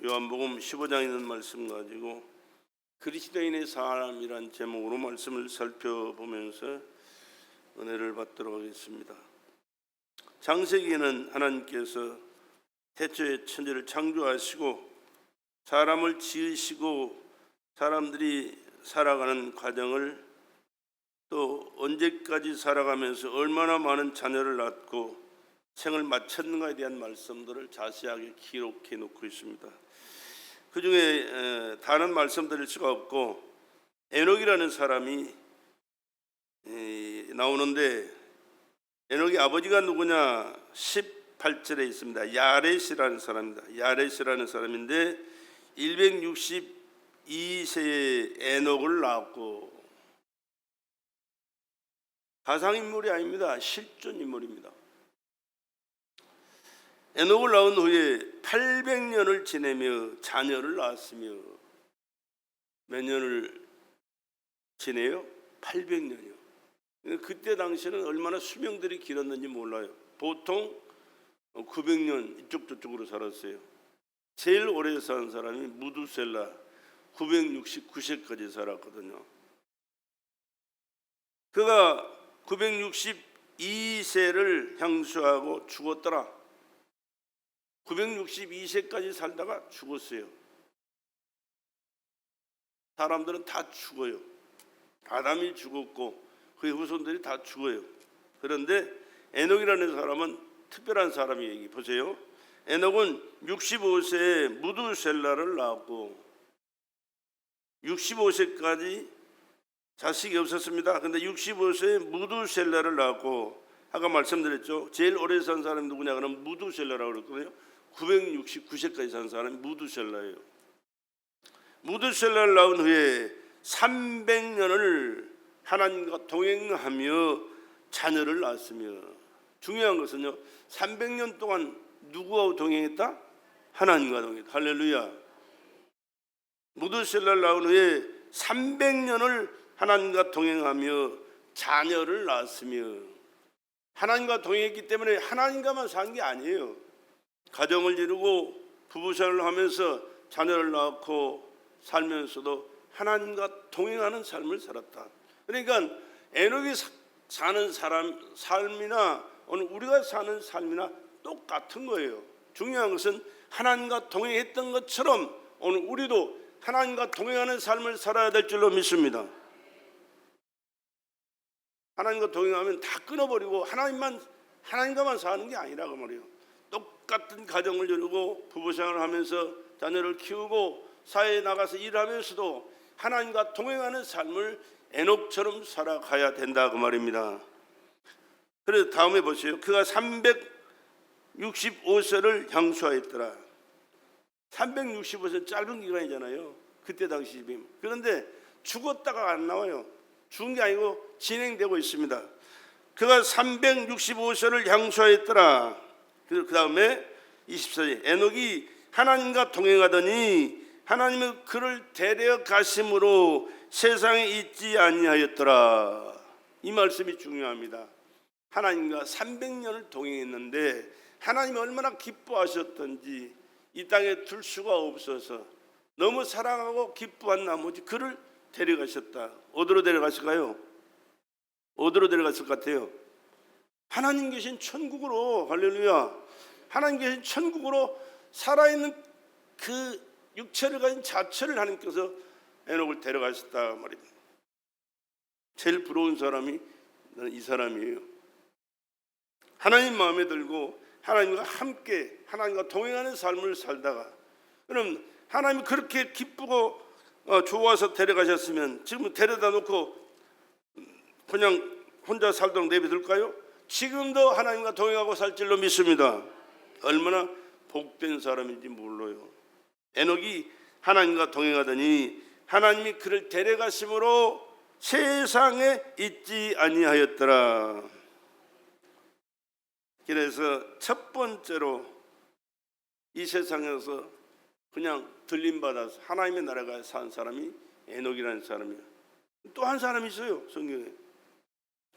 요한복음 15장에 있는 말씀 가지고 그리스도인의 사람이란 제목으로 말씀을 살펴보면서 은혜를 받도록 하겠습니다. 창세기에는 하나님께서 태초에 천지를 창조하시고 사람을 지으시고 사람들이 살아가는 과정을 또 언제까지 살아가면서 얼마나 많은 자녀를 낳고 생을 마쳤는가에 대한 말씀들을 자세하게 기록해 놓고 있습니다. 그 중에 다른 말씀드릴 수가 없고 에녹이라는 사람이 나오는데 에녹의 아버지가 누구냐? 18절에 있습니다. 야렛이라는 사람입니다. 야렛이라는 사람인데 162세에 에녹을 낳았고, 가상인물이 아닙니다. 실존인물입니다. 에녹을 낳은 후에 800년을 지내며 자녀를 낳았으며, 몇 년을 지내요? 800년이요. 그때 당시에는 얼마나 수명들이 길었는지 몰라요. 보통 900년 이쪽 저쪽으로 살았어요. 제일 오래 산 사람이 무두셀라 969세까지 살았거든요. 그가 962세를 향수하고 죽었더라. 962세까지 살다가 죽었어요. 사람들은 다 죽어요. 아담이 죽었고 그의 후손들이 다 죽어요. 그런데 에녹이라는 사람은 특별한 사람이에요. 보세요. 에녹은 65세에 무두셀라를 낳았고 65세까지 자식이 없었습니다. 그런데 65세에 무두셀라를 낳았고, 아까 말씀드렸죠. 제일 오래 산 사람이 누구냐? 그러면 무두셀라라고 그랬거든요. 969세까지 산 사람이 무두셀라예요. 무두셀라를 낳은 후에 300년을 하나님과 동행하며 자녀를 낳았으며, 중요한 것은요, 300년 동안 누구와 동행했다? 하나님과 동행했다. 할렐루야. 무두셀라를 낳은 후에 300년을 하나님과 동행하며 자녀를 낳았으며, 하나님과 동행했기 때문에 하나님과만 산 게 아니에요. 가정을 이루고 부부생활을 하면서 자녀를 낳고 살면서도 하나님과 동행하는 삶을 살았다. 그러니까 에녹이 사는 삶이나 오늘 우리가 사는 삶이나 똑같은 거예요. 중요한 것은 하나님과 동행했던 것처럼 오늘 우리도 하나님과 동행하는 삶을 살아야 될 줄로 믿습니다. 하나님과 동행하면 다 끊어버리고 하나님과만 사는 게 아니라고 말이에요. 똑같은 가정을 이루고 부부생활을 하면서 자녀를 키우고 사회에 나가서 일하면서도 하나님과 동행하는 삶을 에녹처럼 살아가야 된다 그 말입니다. 그래서 다음에 보세요. 그가 365세를 향수하였더라. 365세 짧은 기간이잖아요. 그때 당시. 그런데 죽었다가 안 나와요. 죽은 게 아니고 진행되고 있습니다. 그가 365세를 향수하였더라. 그 다음에 24절, 에녹이 하나님과 동행하더니 하나님은 그를 데려가심으로 세상에 있지 아니하였더라. 이 말씀이 중요합니다. 하나님과 300년을 동행했는데 하나님이 얼마나 기뻐하셨던지 이 땅에 둘 수가 없어서 너무 사랑하고 기뻐한 나머지 그를 데려가셨다. 어디로 데려갔을까요? 어디로 데려갔을 것 같아요? 하나님 계신 천국으로. 할렐루야. 하나님 계신 천국으로 살아있는 그 육체를 가진 자체를 하나님께서 에녹을 데려가셨다 말입니다. 제일 부러운 사람이 나는 이 사람이에요. 하나님 마음에 들고 하나님과 함께 하나님과 동행하는 삶을 살다가, 그럼 하나님이 그렇게 기쁘고 좋아서 데려가셨으면 지금 데려다 놓고 그냥 혼자 살도록 내버려둘까요? 지금도 하나님과 동행하고 살 줄로 믿습니다. 얼마나 복된 사람인지 몰라요. 에녹이 하나님과 동행하더니 하나님이 그를 데려가심으로 세상에 있지 아니하였더라. 그래서 첫 번째로 이 세상에서 그냥 들림받아서 하나님의 나라가 산 사람이 에녹이라는 사람이에요. 또 한 사람이 있어요. 성경에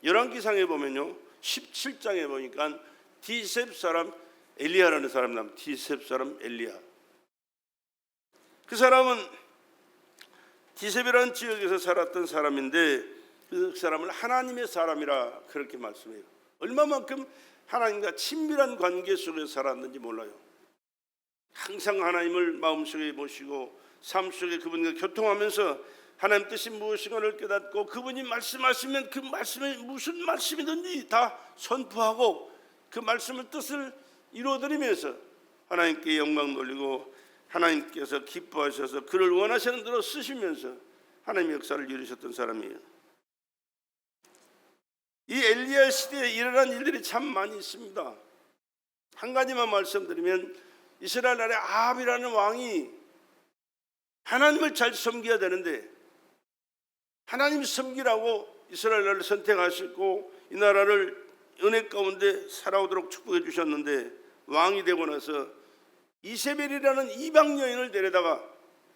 열왕기상에 보면요, 17장에 보니까 디셉 사람 엘리야라는 사람 나옵니다. 디셉 사람 엘리야. 그 사람은 디세베라는 지역에서 살았던 사람인데 그 사람을 하나님의 사람이라 그렇게 말씀해요. 얼마만큼 하나님과 친밀한 관계 속에 살았는지 몰라요. 항상 하나님을 마음속에 모시고 삶 속에 그분과 교통하면서 하나님 뜻이 무엇인가를 깨닫고 그분이 말씀하시면 그 말씀이 무슨 말씀이든지 다 선포하고 그 말씀의 뜻을 이루어드리면서 하나님께 영광 돌리고 하나님께서 기뻐하셔서 그를 원하시는 대로 쓰시면서 하나님의 역사를 이루셨던 사람이에요. 이 엘리야 시대에 일어난 일들이 참 많이 있습니다. 한 가지만 말씀드리면 이스라엘 나라의 아합이라는 왕이 하나님을 잘 섬겨야 되는데 하나님 섬기라고 이스라엘 나라를 선택하시고 이 나라를 은혜 가운데 살아오도록 축복해 주셨는데 왕이 되고 나서 이세벨이라는 이방 여인을 데려다가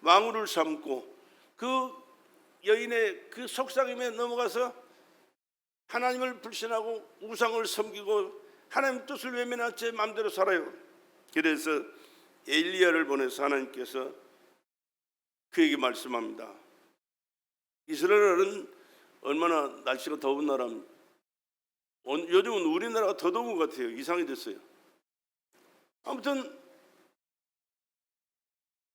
왕후를 삼고 그 여인의 그 속삭임에 넘어가서 하나님을 불신하고 우상을 섬기고 하나님 뜻을 외면한 채 마음대로 살아요. 그래서 엘리야를 보내서 하나님께서 그에게 말씀합니다. 이스라엘은 얼마나 날씨가 더운 나라입니다. 요즘은 우리나라가 더 더운 것 같아요. 이상이 됐어요. 아무튼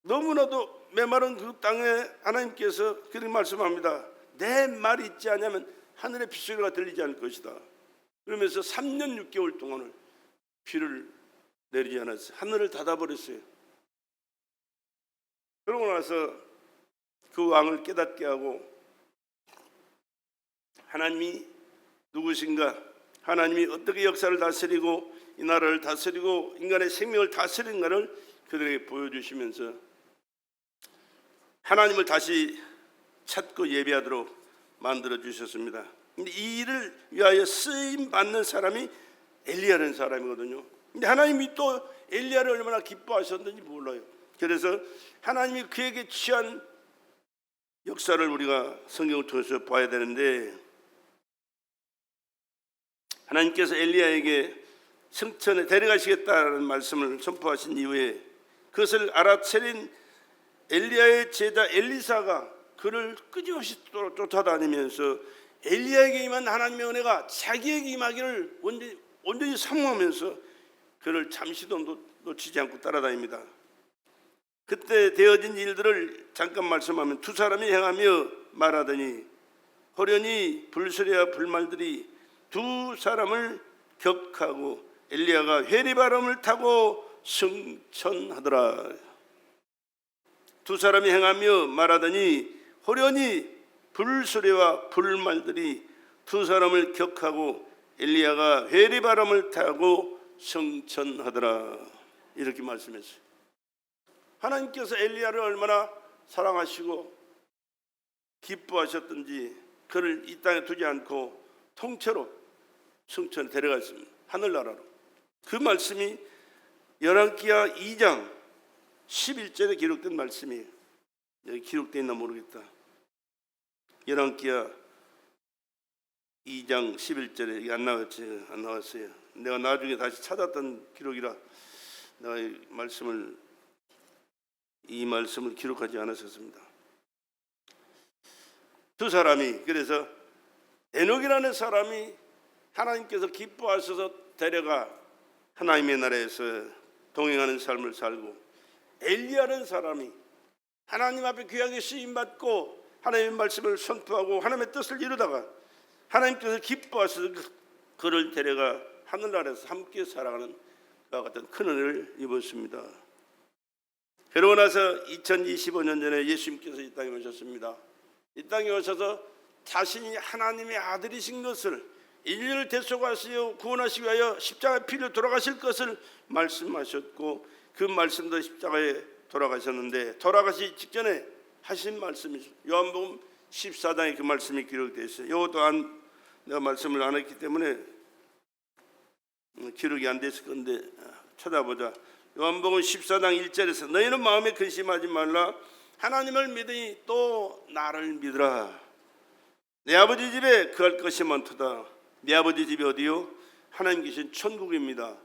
너무나도 메마른 그 땅에 하나님께서 그렇게 말씀합니다. 내 말이 있지 않으면 하늘의 빗소리가 들리지 않을 것이다. 그러면서 3년 6개월 동안을 비를 내리지 않았어요. 하늘을 닫아버렸어요. 그러고 나서 그 왕을 깨닫게 하고 하나님이 누구신가, 하나님이 어떻게 역사를 다스리고 이 나라를 다스리고 인간의 생명을 다스리는가를 그들에게 보여주시면서 하나님을 다시 찾고 예배하도록 만들어 주셨습니다. 근데 이 일을 위하여 쓰임 받는 사람이 엘리야라는 사람이거든요. 근데 하나님이 또 엘리야를 얼마나 기뻐하셨는지 몰라요. 그래서 하나님이 그에게 취한 역사를 우리가 성경을 통해서 봐야 되는데 하나님께서 엘리야에게 성천에 데려가시겠다는 말씀을 선포하신 이후에 그것을 알아차린 엘리야의 제자 엘리사가 그를 끊임없이 쫓아다니면서 엘리야에게 임한 하나님의 은혜가 자기에게 임하기를 온전히 사모하면서 그를 잠시도 놓치지 않고 따라다닙니다. 그때 되어진 일들을 잠깐 말씀하면 두 사람이 행하며 말하더니 호련히 불소리와 불말들이 두 사람을 격하고 엘리야가 회리바람을 타고 승천하더라. 두 사람이 행하며 말하더니 호련히 불소리와 불말들이 두 사람을 격하고 엘리야가 회리바람을 타고 승천하더라. 이렇게 말씀했어요. 하나님께서 엘리야를 얼마나 사랑하시고 기뻐하셨던지 그를 이 땅에 두지 않고 통째로 승천에 데려갔습니다. 하늘나라로. 그 말씀이 열왕기하 2장 11절에 기록된 말씀이에요. 여기 기록되어 있나 모르겠다. 열왕기하 2장 11절에 이게 안 나왔어요. 내가 나중에 다시 찾았던 기록이라 내가 이 말씀을 기록하지 않았었습니다. 두 사람이 그래서 에녹이라는 사람이 하나님께서 기뻐하셔서 데려가 하나님의 나라에서 동행하는 삶을 살고 엘리야라는 사람이 하나님 앞에 귀하게 쓰임받고 하나님의 말씀을 선포하고 하나님의 뜻을 이루다가 하나님께서 기뻐하셔서 그를 데려가 하늘나라에서 함께 살아가는 그와 같은 큰 은혜를 입었습니다. 그러고 나서 2025년 전에 예수님께서 이 땅에 오셨습니다. 이 땅에 오셔서 자신이 하나님의 아들이신 것을 인류를 대속하시어 구원하시기 위하여 십자가의 피로 돌아가실 것을 말씀하셨고 그 말씀도 십자가에 돌아가셨는데 돌아가시기 직전에 하신 말씀이죠. 요한복음 14장에 그 말씀이 기록되어 있어요. 이것도 내가 말씀을 안 했기 때문에 기록이 안 됐을 건데 찾아보자. 요한복음 14장 1절에서 너희는 마음에 근심하지 말라. 하나님을 믿으니 또 나를 믿으라. 내 아버지 집에 거할 것이 많도다. 내 아버지 집이 어디요? 하나님 계신 천국입니다.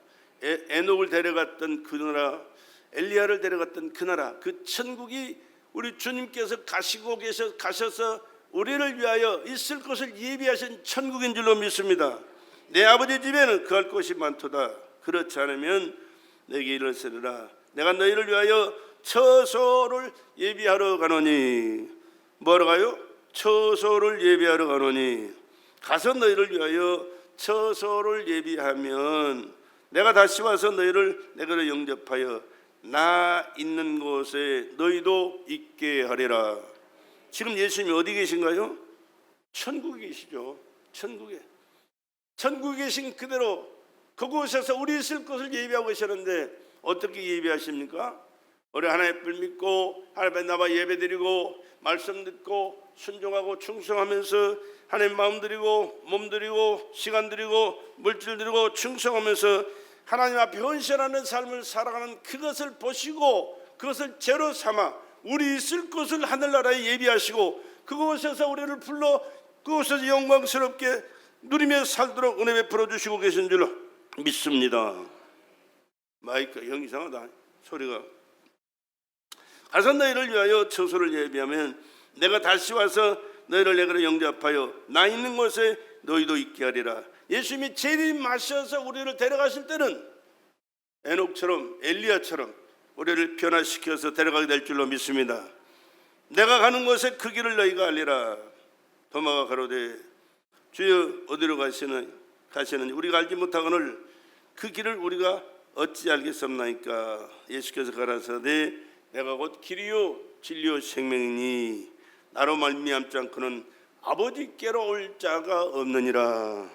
에녹을 데려갔던 그 나라 엘리야를 데려갔던 그 나라, 그 천국이 우리 주님께서 가셔서 우리를 위하여 있을 것을 예비하신 천국인 줄로 믿습니다. 내 아버지 집에는 거할 곳이 많도다. 그렇지 않으면 내게 이르시리라. 내가 너희를 위하여 처소를 예비하러 가노니. 뭐하러 가요? 처소를 예비하러 가노니. 가서 너희를 위하여 처소를 예비하면 내가 다시 와서 너희를 내게로 영접하여 나 있는 곳에 너희도 있게 하리라. 지금 예수님이 어디 계신가요? 천국에 계시죠. 천국에 계신 그대로 그곳에서 우리 있을 것을 예비하고 계시는데 어떻게 예비하십니까? 우리 하나님의 불 믿고 하나님의 나와 예배드리고 말씀 듣고 순종하고 충성하면서 하나님 마음 드리고 몸 드리고 시간 드리고 물질 드리고 충성하면서 하나님 앞에 헌신하는 삶을 살아가는 그것을 보시고 그것을 죄로 삼아 우리 있을 것을 하늘나라에 예비하시고 그곳에서 우리를 불러 그곳에서 영광스럽게 누리며 살도록 은혜 베풀어 주시고 계신 줄로 믿습니다. 마이크 형 이상하다 소리가. 가서 너희를 위하여 처소를 예비하면 내가 다시 와서 너희를 내게로 영접하여 나 있는 곳에 너희도 있게 하리라. 예수님이 재림하셔서 우리를 데려가실 때는 에녹처럼 엘리야처럼 우리를 변화시켜서 데려가게 될 줄로 믿습니다. 내가 가는 곳에 그 길을 너희가 알리라. 도마가 가로되 주여 어디로 가시느니 우리가 알지 못하거늘 그 길을 우리가 어찌 알겠습니까? 예수께서 가라사대 내가 곧 길이요 진리요 생명이니 나로 말미암지 않고는 아버지께로 올 자가 없느니라.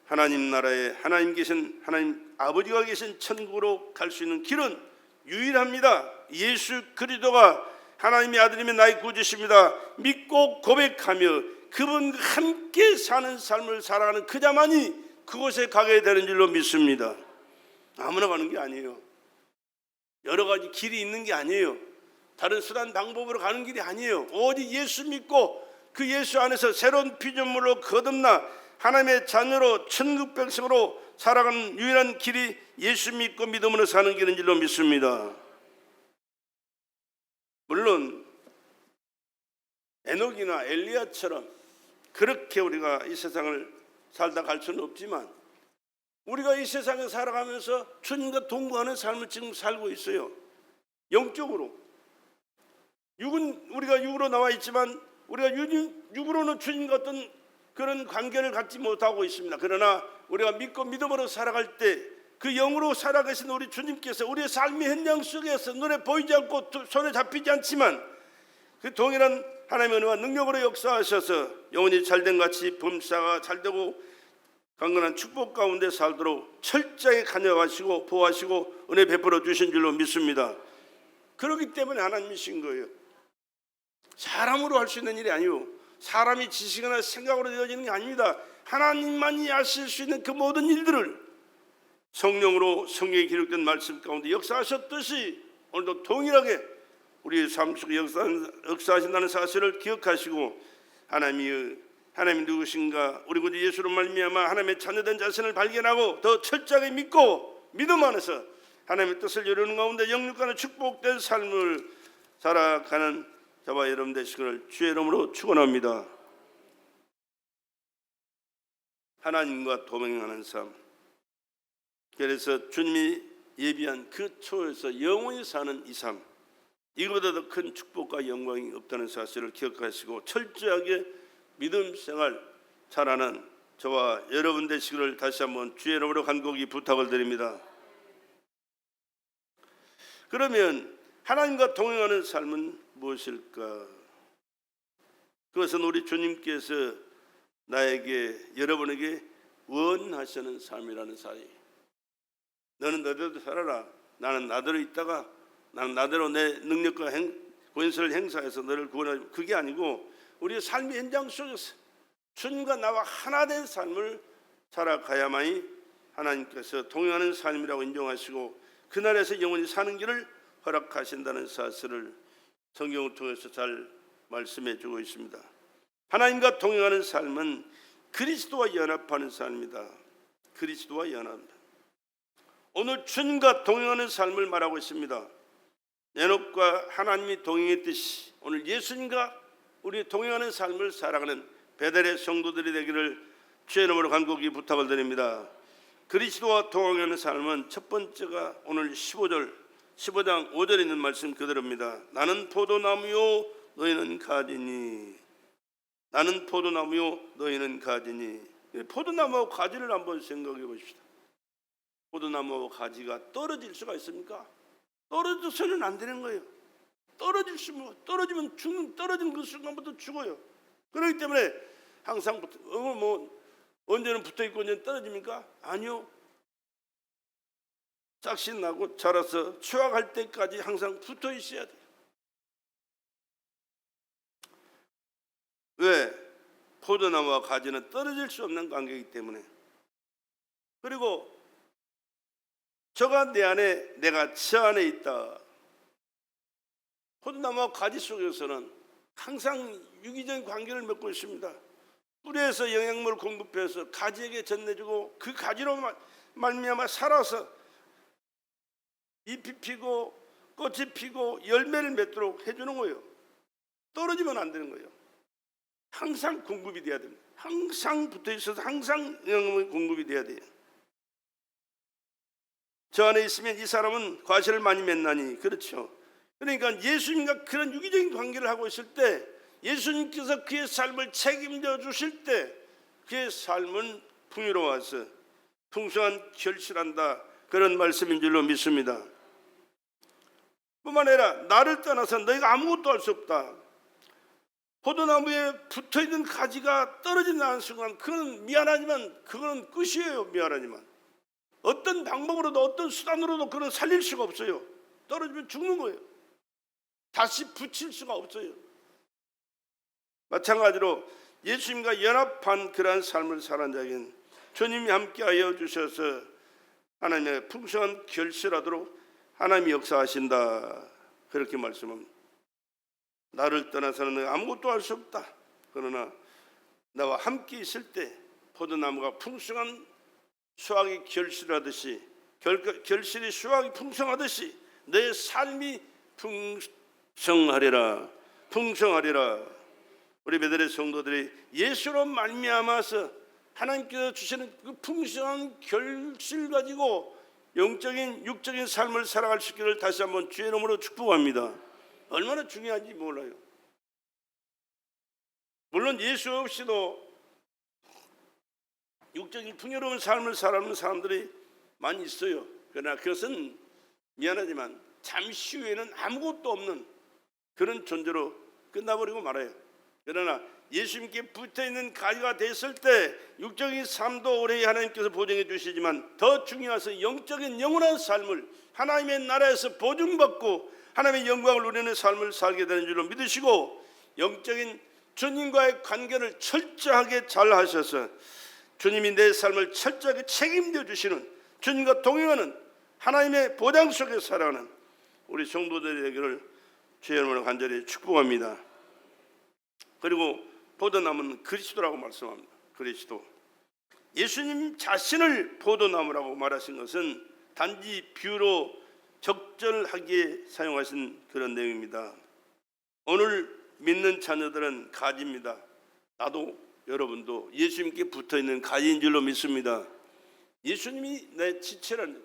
하나님 나라에 하나님 아버지가 계신 천국으로 갈 수 있는 길은 유일합니다. 예수 그리스도가 하나님의 아들이며 나의 구주십니다. 믿고 고백하며 그분 함께 사는 삶을 살아가는 그자만이 그곳에 가게 되는 줄로 믿습니다. 아무나 가는 게 아니에요. 여러 가지 길이 있는 게 아니에요. 다른 수단 방법으로 가는 길이 아니에요. 오직 예수 믿고 그 예수 안에서 새로운 피조물로 거듭나 하나님의 자녀로 천국 백성으로 살아가는 유일한 길이 예수 믿고 믿음으로 사는 길인 줄로 믿습니다. 물론 에녹이나 엘리야처럼 그렇게 우리가 이 세상을 살다 갈 수는 없지만 우리가 이 세상에 살아가면서 주님과 동거하는 삶을 지금 살고 있어요. 영적으로 우리가 육으로 나와 있지만 우리가 육으로는 주님과 어떤 그런 관계를 갖지 못하고 있습니다. 그러나 우리가 믿고 믿음으로 살아갈 때 그 영으로 살아계신 우리 주님께서 우리의 삶의 현장 속에서 눈에 보이지 않고 손에 잡히지 않지만 그 동일한 하나님의 은혜와 능력으로 역사하셔서 영혼이 잘된 같이 범사가 잘되고 강건한 축복 가운데 살도록 철저히 간여하시고 보호하시고 은혜 베풀어 주신 줄로 믿습니다. 그렇기 때문에 하나님이신 거예요. 사람으로 할 수 있는 일이 아니요 사람이 지식이나 생각으로 되어지는 게 아닙니다. 하나님만이 하실 수 있는 그 모든 일들을 성령으로 성경에 기록된 말씀 가운데 역사하셨듯이 오늘도 동일하게 우리의 삶 속에 역사하신다는 사실을 기억하시고 하나님이 누구신가 우리 구주 예수로 말미암아 하나님의 자녀된 자신을 발견하고 더 철저하게 믿고 믿음 안에서 하나님의 뜻을 이루는 가운데 영육간의 축복된 삶을 살아가는 저와 여러분 되시기를 주의 이름으로 축원합니다. 하나님과 동행하는 삶, 그래서 주님이 예비한 그 초에서 영원히 사는 이 삶, 이거보다 더 큰 축복과 영광이 없다는 사실을 기억하시고 철저하게 믿음 생활 잘하는 저와 여러분 되시기를 다시 한번 주의 이름으로 간곡히 부탁을 드립니다. 그러면 하나님과 동행하는 삶은 무엇일까? 그것은 우리 주님께서 여러분에게 원하시는 삶이라는 사실. 너는 너대로 살아라. 나는 나대로 있다가 나는 나대로 내 능력과 권세를 행사해서 너를 구원하지. 그게 아니고 우리의 삶의 현장 속에서 주님과 나와 하나 된 삶을 살아가야만이 하나님께서 동행하는 삶이라고 인정하시고 그날에서 영원히 사는 길을 허락하신다는 사실을 성경을 통해서 잘 말씀해 주고 있습니다. 하나님과 동행하는 삶은 그리스도와 연합하는 삶이다. 그리스도와 연합. 오늘 주님과 동행하는 삶을 말하고 있습니다. 에녹과 하나님이 동행했듯이 오늘 예수님과 우리 동행하는 삶을 살아가는 베델의 성도들이 되기를 주의 이름으로 간곡히 부탁을 드립니다. 그리스도와 동행하는 삶은 첫 번째가 오늘 15장 5절에 있는 말씀 그대로입니다. 나는 포도나무요 너희는 가지니. 나는 포도나무요 너희는 가지니. 포도나무와 가지를 한번 생각해 보십시다. 포도나무와 가지가 떨어질 수가 있습니까? 떨어져서는 안 되는 거예요. 떨어지면 죽는, 떨어진 그 순간부터 죽어요. 그렇기 때문에 항상 언제는 붙어있고 언제는 떨어집니까? 아니요. 짝신 나고 자라서 추악할 때까지 항상 붙어 있어야 돼요. 왜? 포도나무와 가지는 떨어질 수 없는 관계이기 때문에. 그리고 저가 내 안에, 내가 저 안에 있다. 포도나무와 가지 속에서는 항상 유기적인 관계를 맺고 있습니다. 뿌리에서 영양분을 공급해서 가지에게 전해주고 그 가지로 말미암아 살아서 잎이 피고 꽃이 피고 열매를 맺도록 해주는 거예요. 떨어지면 안 되는 거예요. 항상 공급이 돼야 됩니다. 항상 붙어 있어서 항상 영양분이 공급이 돼야 돼요. 저 안에 있으면 이 사람은 과실을 많이 맺나니. 그렇죠. 그러니까 예수님과 그런 유기적인 관계를 하고 있을 때 예수님께서 그의 삶을 책임져 주실 때 그의 삶은 풍요로워서 풍성한 결실한다, 그런 말씀인 줄로 믿습니다. 뿐만 아니라 나를 떠나서 너희가 아무것도 할 수 없다. 포도나무에 붙어있는 가지가 떨어진다는 순간 그건 미안하지만 그거는 끝이에요. 미안하지만 어떤 방법으로도 어떤 수단으로도 그건 살릴 수가 없어요. 떨어지면 죽는 거예요. 다시 붙일 수가 없어요. 마찬가지로 예수님과 연합한 그러한 삶을 살아간 자에게는 주님이 함께하여 주셔서 하나님의 풍성한 결실하도록 하나님이 역사하신다, 그렇게 말씀합니다. 나를 떠나서는 아무것도 할 수 없다. 그러나 나와 함께 있을 때 포도나무가 풍성한 수확이 결실하듯이 결실이 수확이 풍성하듯이 내 삶이 풍성하리라. 우리 베델의 성도들이 예수로 말미암아서 하나님께서 주시는 그 풍성한 결실 가지고 영적인 육적인 삶을 살아갈 수 있기를 다시 한번 주의 이름으로 축복합니다. 얼마나 중요한지 몰라요. 물론 예수 없이도 육적인 풍요로운 삶을 살아가는 사람들이 많이 있어요. 그러나 그것은 미안하지만 잠시 후에는 아무것도 없는 그런 존재로 끝나버리고 말아요. 그러나 예수님께 붙어있는 가지가 됐을 때 육적인 삶도 오래 하나님께서 보증해 주시지만 더 중요해서 영적인 영원한 삶을 하나님의 나라에서 보증받고 하나님의 영광을 누리는 삶을 살게 되는 줄로 믿으시고 영적인 주님과의 관계를 철저하게 잘 하셔서 주님이 내 삶을 철저하게 책임져 주시는, 주님과 동행하는 하나님의 보장 속에 살아가는 우리 성도들이 되기를 주의 이름으로 간절히 축복합니다. 그리고 포도나무는 그리스도라고 말씀합니다. 그리스도. 예수님 자신을 포도나무라고 말하신 것은 단지 비유로 적절하게 사용하신 그런 내용입니다. 오늘 믿는 자녀들은 가지입니다. 나도 여러분도 예수님께 붙어있는 가지인 줄로 믿습니다. 예수님이 내 지체라는,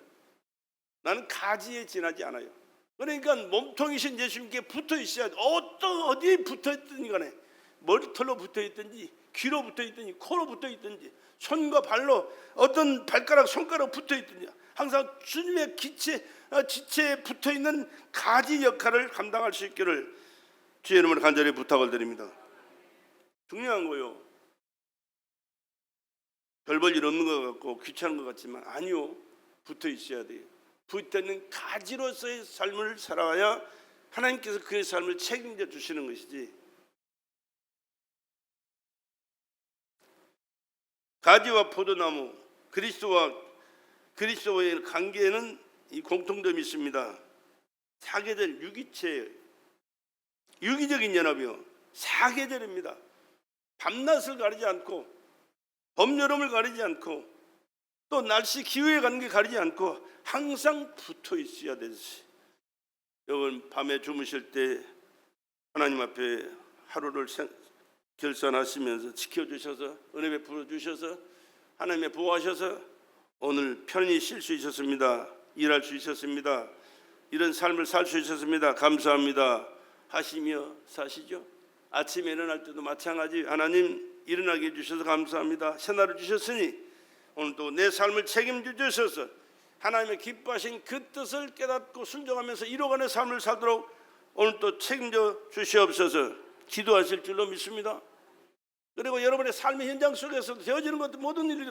나는 가지에 지나지 않아요. 그러니까 몸통이신 예수님께 붙어있어야 돼. 어디에 붙어있든지 간에 머리털로 붙어있든지 귀로 붙어있든지 코로 붙어있든지 손과 발로 어떤 발가락 손가락 붙어있든지 항상 주님의 지체에 붙어있는 가지 역할을 감당할 수 있기를 주의 이름으로 간절히 부탁을 드립니다. 중요한 거요. 별 볼 일 없는 것 같고 귀찮은 것 같지만 아니요. 붙어 있어야 돼요. 붙어있는 가지로서의 삶을 살아야 하나님께서 그의 삶을 책임져 주시는 것이지. 가지와 포도나무, 그리스도와의 관계에는 이 공통점이 있습니다. 사계절 유기체예요. 유기적인 연합이요. 사계절입니다. 밤낮을 가리지 않고 봄, 여름을 가리지 않고 또 날씨 기후에 관계 가리지 않고 항상 붙어 있어야 되지. 여러분 밤에 주무실 때 하나님 앞에 하루를 결산하시면서 지켜주셔서 은혜 베풀어 주셔서 하나님의 보호하셔서 오늘 편히 쉴 수 있었습니다. 일할 수 있었습니다. 이런 삶을 살 수 있었습니다. 감사합니다 하시며 사시죠. 아침에 일어날 때도 마찬가지. 하나님 일어나게 해주셔서 감사합니다. 새날을 주셨으니 오늘도 내 삶을 책임져 주셔서 하나님의 기뻐하신 그 뜻을 깨닫고 순종하면서 이뤄가는 삶을 살도록 오늘 또 책임져 주시옵소서. 기도하실 줄로 믿습니다. 그리고 여러분의 삶의 현장 속에서 되어지는 것 모든 일이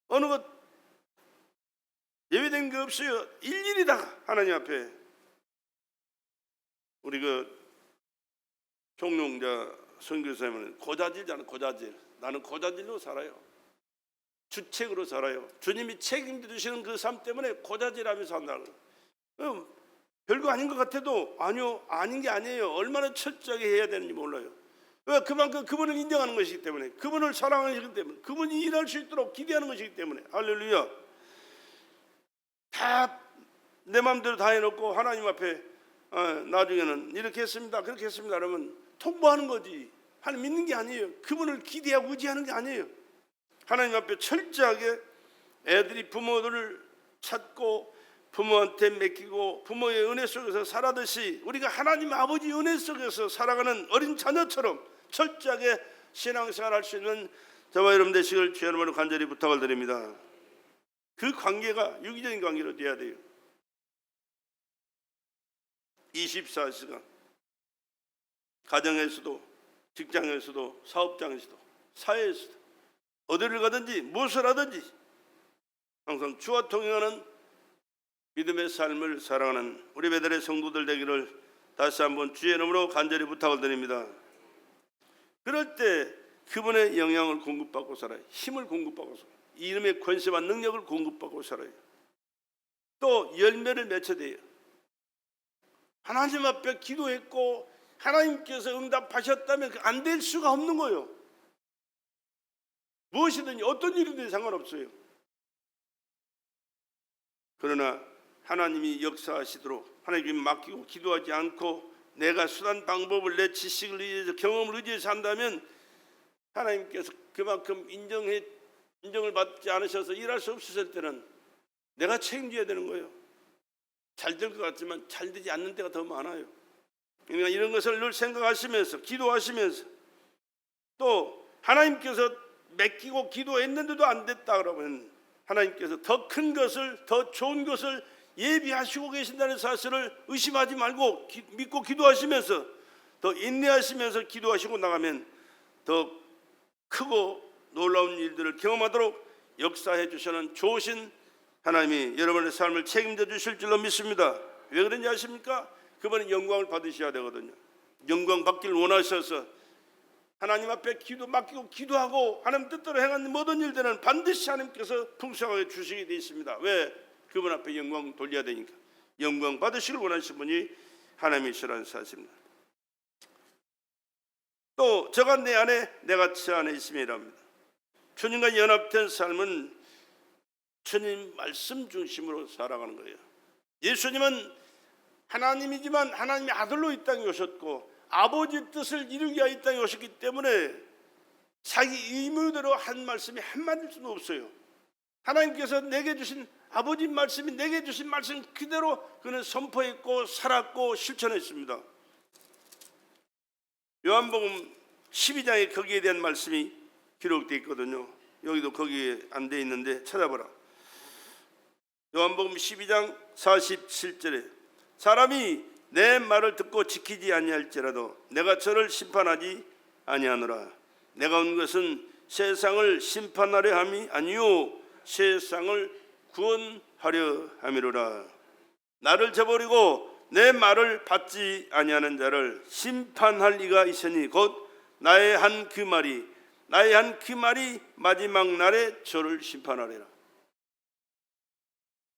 어느 것 예외된 게 없어요. 일일이 다 하나님 앞에. 우리 종룡자 선교사님은 고자질잖아요. 고자질. 나는 고자질로 살아요. 주책으로 살아요. 주님이 책임져 주시는 그 삶 때문에 고자질하면서 산다. 별거 아닌 것 같아도 아니요, 아닌 게 아니에요. 얼마나 철저하게 해야 되는지 몰라요. 왜? 그만큼 그분을 인정하는 것이기 때문에, 그분을 사랑하는 것이기 때문에, 그분이 일할 수 있도록 기대하는 것이기 때문에. 할렐루야. 다 내 마음대로 다 해놓고 하나님 앞에 나중에는 이렇게 했습니다, 그렇게 했습니다 그러면 통보하는 거지. 하나님 믿는 게 아니에요. 그분을 기대하고 의지하는 게 아니에요. 하나님 앞에 철저하게 애들이 부모들을 찾고 부모한테 맡기고 부모의 은혜 속에서 살아듯이 우리가 하나님 아버지 은혜 속에서 살아가는 어린 자녀처럼 철저하게 신앙생활 할 수 있는 저와 여러분 되시길 주의 이름으로 간절히 부탁을 드립니다. 그 관계가 유기적인 관계로 돼야 돼요. 24시간 가정에서도 직장에서도 사업장에서도 사회에서도 어디를 가든지 무엇을 하든지 항상 주와 동행하는 믿음의 삶을 살아가는 우리 배달의 성도들 되기를 다시 한번 주의 이름으로 간절히 부탁을 드립니다. 그럴 때 그분의 영향을 공급받고 살아요. 힘을 공급받고 살아요. 이름의 권세와 능력을 공급받고 살아요. 또 열매를 맺혀야 돼요. 하나님 앞에 기도했고 하나님께서 응답하셨다면 안 될 수가 없는 거예요. 무엇이든지 어떤 일이든 상관없어요. 그러나 하나님이 역사하시도록 하나님께 맡기고 기도하지 않고 내가 수단 방법을 내 지식을 의지해서 경험을 의지해서 한다면 하나님께서 그만큼 인정을 받지 않으셔서 일할 수 없으실 때는 내가 책임져야 되는 거예요. 잘 될 것 같지만 잘 되지 않는 때가 더 많아요. 그러니까 이런 것을 늘 생각하시면서 기도하시면서 또 하나님께서 맡기고 기도했는데도 안 됐다 그러면 하나님께서 더 큰 것을 더 좋은 것을 예비하시고 계신다는 사실을 의심하지 말고 믿고 기도하시면서 더 인내하시면서 기도하시고 나가면 더 크고 놀라운 일들을 경험하도록 역사해 주시는 좋으신 하나님이 여러분의 삶을 책임져 주실 줄로 믿습니다. 왜 그런지 아십니까? 그분은 영광을 받으셔야 되거든요. 영광 받기를 원하셔서 하나님 앞에 맡기고 기도하고 하나님 뜻대로 행하는 모든 일들은 반드시 하나님께서 풍성하게 주시게 되어 있습니다. 왜? 그분 앞에 영광 돌려야 되니까. 영광 받으시길 원하시는 분이 하나님이시라는 사실입니다. 또 저가 내 안에 내가 저 안에 있음이랍니다. 주님과 연합된 삶은 주님 말씀 중심으로 살아가는 거예요. 예수님은 하나님이지만 하나님의 아들로 이 땅에 오셨고 아버지 뜻을 이루기 위하여 이 땅에 오셨기 때문에 자기 의무대로 한 말씀이 한마디일 수는 없어요. 하나님께서 내게 주신 아버지 말씀이 내게 주신 말씀 그대로 그는 선포했고 살았고 실천했습니다. 요한복음 12장에 거기에 대한 말씀이 기록되어 있거든요. 여기도 거기에 안 돼 있는데 찾아보라. 요한복음 12장 47절에 사람이 내 말을 듣고 지키지 아니할지라도 내가 저를 심판하지 아니하노라. 내가 온 것은 세상을 심판하려 함이 아니요 세상을 구원하려 함이로라. 나를 저버리고 내 말을 받지 아니하는 자를 심판할 이가 있으니 곧 나의 한 그 말이 마지막 날에 저를 심판하리라.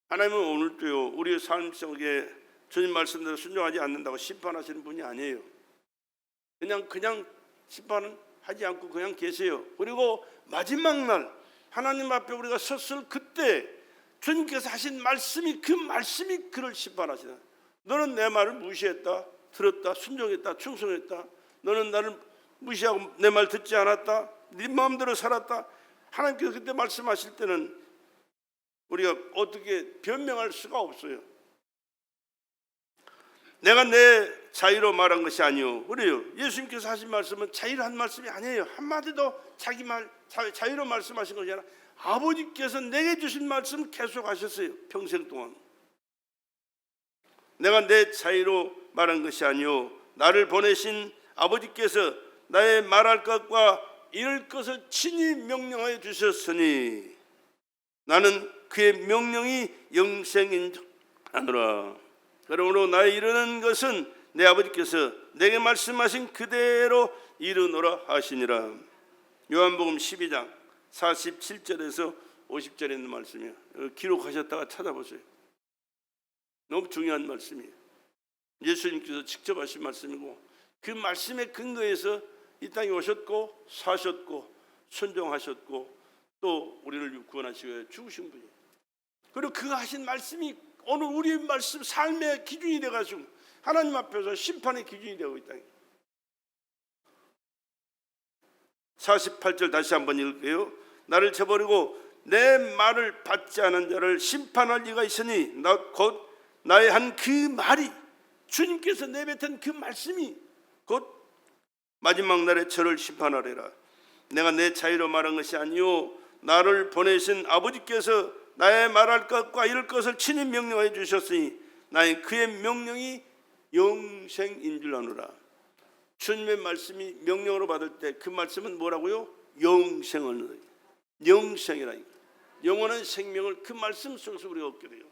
하나님은 오늘도요 우리의 삶 속에 주님 말씀대로 순종하지 않는다고 심판하시는 분이 아니에요. 그냥 심판은 하지 않고 그냥 계세요. 그리고 마지막 날 하나님 앞에 우리가 섰을 그때 주님께서 하신 말씀이, 그 말씀이 그를 심판하시다. 너는 내 말을 무시했다, 들었다, 순종했다, 충성했다. 너는 나를 무시하고 내 말 듣지 않았다, 네 마음대로 살았다. 하나님께서 그때 말씀하실 때는 우리가 어떻게 변명할 수가 없어요. 내가 내 자유로 말한 것이 아니오. 그래요. 예수님께서 하신 말씀은 자유로 한 말씀이 아니에요. 한마디도 자기 말 자유로 말씀하신 것이 아니라 아버지께서 내게 주신 말씀 계속 하셨어요. 평생 동안. 내가 내 자유로 말한 것이 아니오. 나를 보내신 아버지께서 나의 말할 것과 이룰 것을 친히 명령하여 주셨으니 나는 그의 명령이 영생인 줄 아노라. 그러므로 나의 이르는 것은 내 아버지께서 내게 말씀하신 그대로 이루노라 하시니라. 요한복음 12장 47절에서 50절에 있는 말씀이에요. 기록하셨다가 찾아보세요. 너무 중요한 말씀이에요. 예수님께서 직접 하신 말씀이고 그 말씀의 근거에서 이 땅에 오셨고 사셨고 순종하셨고 또 우리를 구원하시기 위해 죽으신 분이에요. 그리고 그가 하신 말씀이 오늘 우리의 말씀 삶의 기준이 되어가지고 하나님 앞에서 심판의 기준이 되고 있다. 48절 다시 한번 읽을게요. 나를 저버리고 내 말을 받지 않은 자를 심판할 리가 있으니 곧 나의 한 그 말이, 주님께서 내뱉은 그 말씀이 곧 마지막 날에 저를 심판하리라. 내가 내 자유로 말한 것이 아니요 나를 보내신 아버지께서 나의 말할 것과 이룰 것을 친히 명령하여 주셨으니 나의 그의 명령이 영생인 줄 아노라. 주님의 말씀이 명령으로 받을 때 그 말씀은 뭐라고요? 영생을, 영생이라니까. 영원한 생명을 그 말씀 속에서 우리가 얻게 돼요.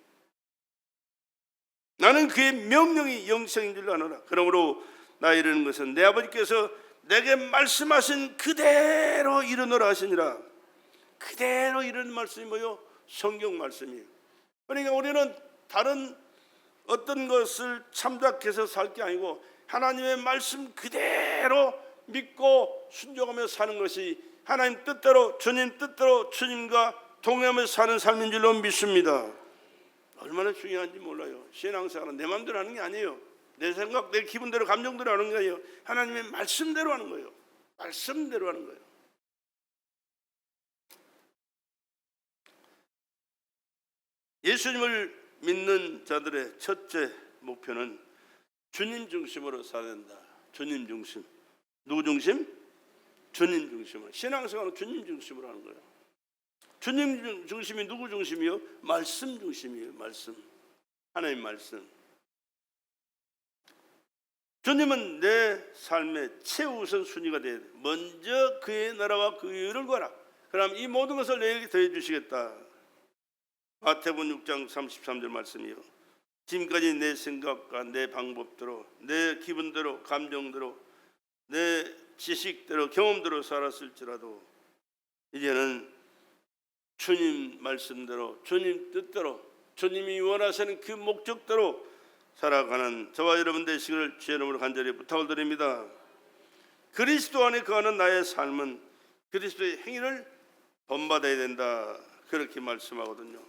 나는 그의 명령이 영생인 줄 아노라. 그러므로 나 이르는 것은 내 아버지께서 내게 말씀하신 그대로 이루노라 하시니라. 그대로 이루는 말씀이 뭐요? 성경 말씀이에요. 그러니까 우리는 다른 어떤 것을 참작해서 살 게 아니고 하나님의 말씀 그대로 믿고 순종하며 사는 것이 하나님 뜻대로, 주님 뜻대로 주님과 동행하며 사는 삶인 줄로 믿습니다. 얼마나 중요한지 몰라요. 신앙생활은 내 마음대로 하는 게 아니에요. 내 생각, 내 기분대로, 감정대로 하는 게 아니에요. 하나님의 말씀대로 하는 거예요. 말씀대로 하는 거예요. 예수님을 믿는 자들의 첫째 목표는 주님 중심으로 살아야 된다. 주님 중심. 누구 중심? 주님 중심으로. 신앙생활은 주님 중심으로 하는 거예요. 주님 중심이 누구 중심이요? 말씀 중심이에요. 말씀. 하나님 말씀. 주님은 내 삶의 최우선 순위가 돼야 돼. 먼저 그의 나라와 그의 의를 구하라. 그럼 이 모든 것을 내게 더해 주시겠다. 마태복음 6장 33절 말씀이요. 지금까지 내 생각과 내 방법대로, 내 기분대로, 감정대로, 내 지식대로, 경험대로 살았을지라도 이제는 주님 말씀대로, 주님 뜻대로, 주님이 원하시는 그 목적대로 살아가는 저와 여러분 되시기를 주의 이름으로 간절히 부탁을 드립니다. 그리스도 안에 거하는 나의 삶은 그리스도의 행위를 본받아야 된다. 그렇게 말씀하거든요.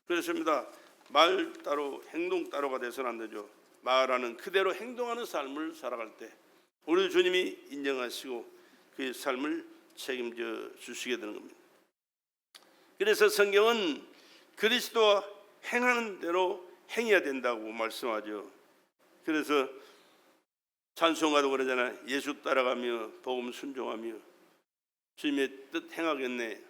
그렇습니다. 말 따로 행동 따로가 돼서는 안 되죠. 말하는 그대로 행동하는 삶을 살아갈 때 우리 주님이 인정하시고 그 삶을 책임져 주시게 되는 겁니다. 그래서 성경은 그리스도와 행하는 대로 행해야 된다고 말씀하죠. 그래서 찬송가도 그러잖아요. 예수 따라가며 복음 순종하며 주님의 뜻 행하겠네.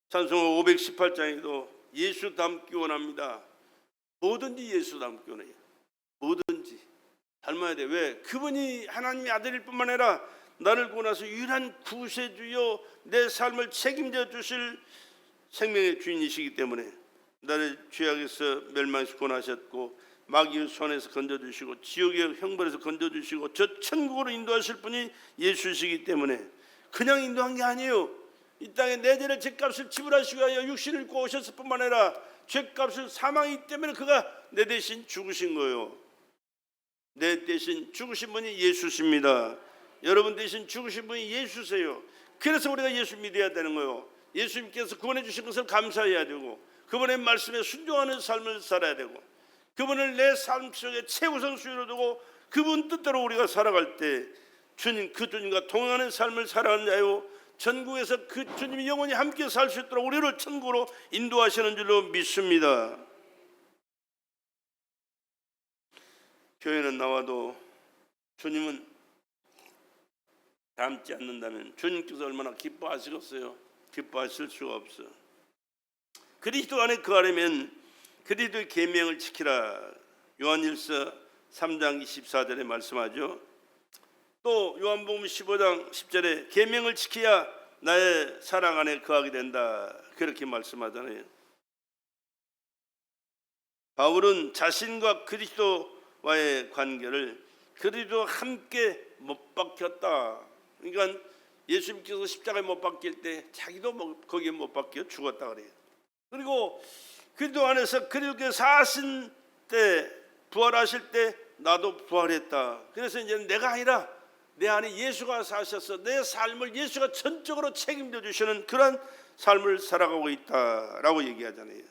찬송가 518장에도 예수 닮기 원합니다. 뭐든지 예수 닮기 원해요. 뭐든지 닮아야 돼. 왜? 그분이 하나님의 아들일 뿐만 아니라 나를 구원하셔서 유일한 구세주요 내 삶을 책임져 주실 생명의 주인이시기 때문에 나를 죄악에서 멸망에서 구원하셨고 마귀의 손에서 건져주시고 지옥의 형벌에서 건져주시고 저 천국으로 인도하실 분이 예수시기 때문에 그냥 인도한 게 아니에요. 이 땅에 내 죄의 죄값을 지불하시기 위하여 육신을 입고 오셨을 뿐만 아니라 죄값을 사망이기 때문에 그가 내 대신 죽으신 거예요. 내 대신 죽으신 분이 예수십니다. 여러분 대신 죽으신 분이 예수세요. 그래서 우리가 예수 믿어야 되는 거예요. 예수님께서 구원해 주신 것을 감사해야 되고, 그분의 말씀에 순종하는 삶을 살아야 되고, 그분을 내 삶 속에 최우선순위로 두고 그분 뜻대로 우리가 살아갈 때 주님, 그 주님과 동행하는 삶을 살아가는 자요, 전국에서 그 주님이 영원히 함께 살 수 있도록 우리를 천국으로 인도하시는 줄로 믿습니다. 교회는 나와도 주님은 닮지 않는다면 주님께서 얼마나 기뻐하시겠어요? 기뻐하실 수가 없어. 그리스도 안에 거하려면 그리스도의 계명을 지키라. 요한일서 3장 24절에 말씀하죠. 또 요한복음 15장 10절에 계명을 지켜야 나의 사랑 안에 거하게 된다, 그렇게 말씀하잖아요. 바울은 자신과 그리스도와의 관계를 그리스도와 함께 못 박혔다. 그러니까 예수님께서 십자가에 못 박힐 때 자기도 거기에 못 박혀 죽었다 그래요. 그리고 그리스도 안에서 그리스도께 사신 때, 부활하실 때 나도 부활했다. 그래서 이제 내가 아니라 내 안에 예수가 사셔서 내 삶을 예수가 전적으로 책임져 주시는 그런 삶을 살아가고 있다라고 얘기하잖아요.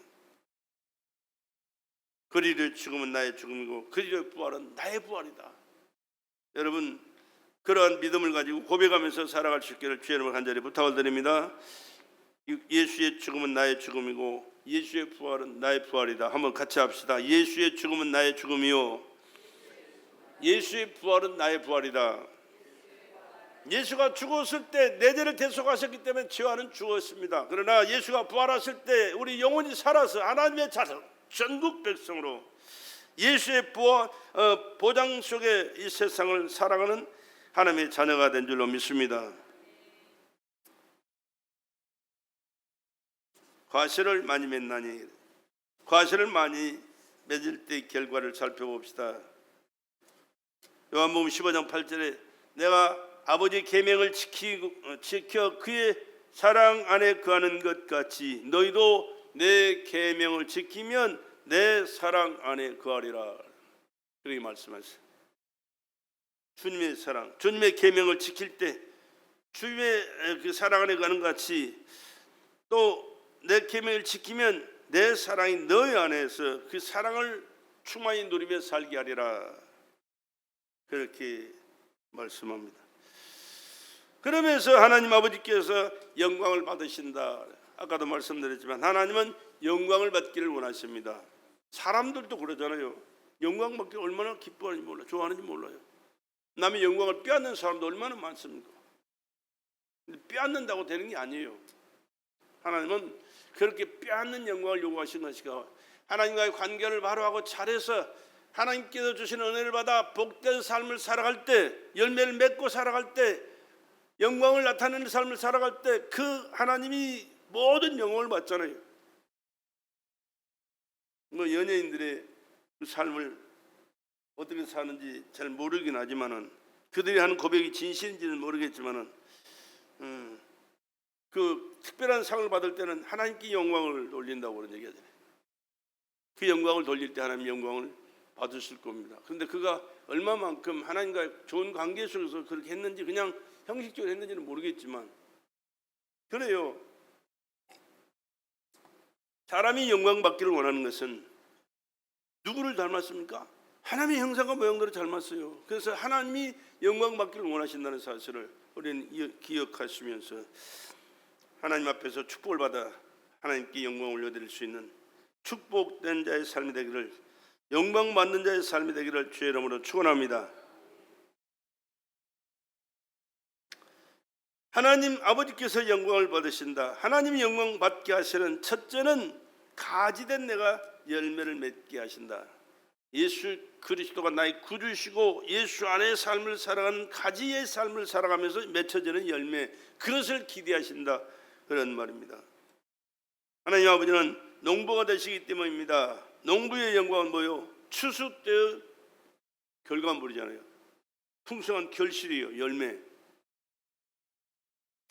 그리스도의 죽음은 나의 죽음이고 그리스도의 부활은 나의 부활이다. 여러분, 그러한 믿음을 가지고 고백하면서 살아갈 수 있기를 주의 이름으로 간절히 부탁을 드립니다. 예수의 죽음은 나의 죽음이고 예수의 부활은 나의 부활이다. 한번 같이 합시다. 예수의 죽음은 나의 죽음이요 예수의 부활은 나의 부활이다. 예수가 죽었을 때 내 죄를 대속하셨기 때문에 죄와는 죽었습니다. 그러나 예수가 부활하실 때 우리 영혼이 살아서 하나님의 자손, 전국 백성으로 예수의 부활 보장 속에 이 세상을 살아가는 하나님의 자녀가 된 줄로 믿습니다. 과실을 많이 맺나니, 과실을 많이 맺을 때 결과를 살펴봅시다. 요한복음 15장 8절에 내가 아버지의 계명을 지켜 그의 사랑 안에 거하는 것 같이 너희도 내 계명을 지키면 내 사랑 안에 거하리라, 그렇게 말씀하셨어요. 주님의 사랑, 주님의 계명을 지킬 때 주님의 그 사랑 안에 거하는 것 같이 또 내 계명을 지키면 내 사랑이 너희 안에서 그 사랑을 충만히 누리며 살게 하리라, 그렇게 말씀합니다. 그러면서 하나님 아버지께서 영광을 받으신다. 아까도 말씀드렸지만 하나님은 영광을 받기를 원하십니다. 사람들도 그러잖아요. 영광 받기 얼마나 기뻐하는지 몰라요. 좋아하는지 몰라요. 남의 영광을 빼앗는 사람도 얼마나 많습니까? 근데 빼앗는다고 되는 게 아니에요. 하나님은 그렇게 빼앗는 영광을 요구하시는 것이고, 하나님과의 관계를 바로 하고 잘해서 하나님께서 주신 은혜를 받아 복된 삶을 살아갈 때, 열매를 맺고 살아갈 때, 영광을 나타내는 삶을 살아갈 때 그 하나님이 모든 영광을 받잖아요. 뭐 연예인들의 그 삶을 어떻게 사는지 잘 모르긴 하지만은, 그들이 하는 고백이 진실인지는 모르겠지만은 그 특별한 상을 받을 때는 하나님께 영광을 돌린다고 그런 얘기하잖아요. 그 영광을 돌릴 때 하나님 영광을 받으실 겁니다. 그런데 그가 얼마만큼 하나님과 좋은 관계 속에서 그렇게 했는지, 그냥 형식적으로 했는지는 모르겠지만 그래요. 사람이 영광 받기를 원하는 것은 누구를 닮았습니까? 하나님의 형상과 모양대로 닮았어요. 그래서 하나님이 영광 받기를 원하신다는 사실을 우리는 기억하시면서 하나님 앞에서 축복을 받아 하나님께 영광을 올려드릴 수 있는 축복된 자의 삶이 되기를, 영광 받는 자의 삶이 되기를 주의 이름으로 축원합니다. 하나님 아버지께서 영광을 받으신다. 하나님이 영광 받게 하시는 첫째는 가지된 내가 열매를 맺게 하신다. 예수 그리스도가 나의 구주시고 예수 안의 삶을 살아가는 가지의 삶을 살아가면서 맺혀지는 열매, 그것을 기대하신다, 그런 말입니다. 하나님 아버지는 농부가 되시기 때문입니다. 농부의 영광은 뭐요? 추수 때의 결과물이잖아요. 풍성한 결실이요, 열매.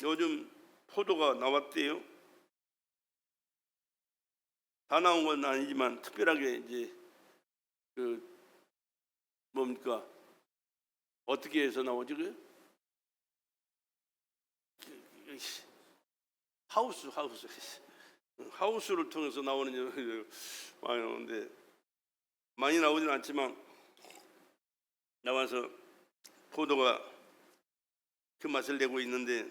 요즘 포도가 나왔대요. 다 나온 건 아니지만 특별하게 이제 그 뭡니까? 어떻게 해서 나오지? 하우스를 통해서 나오는 열매가 많이 나오는데, 많이 나오지는 않지만 나와서 포도가 그 맛을 내고 있는데,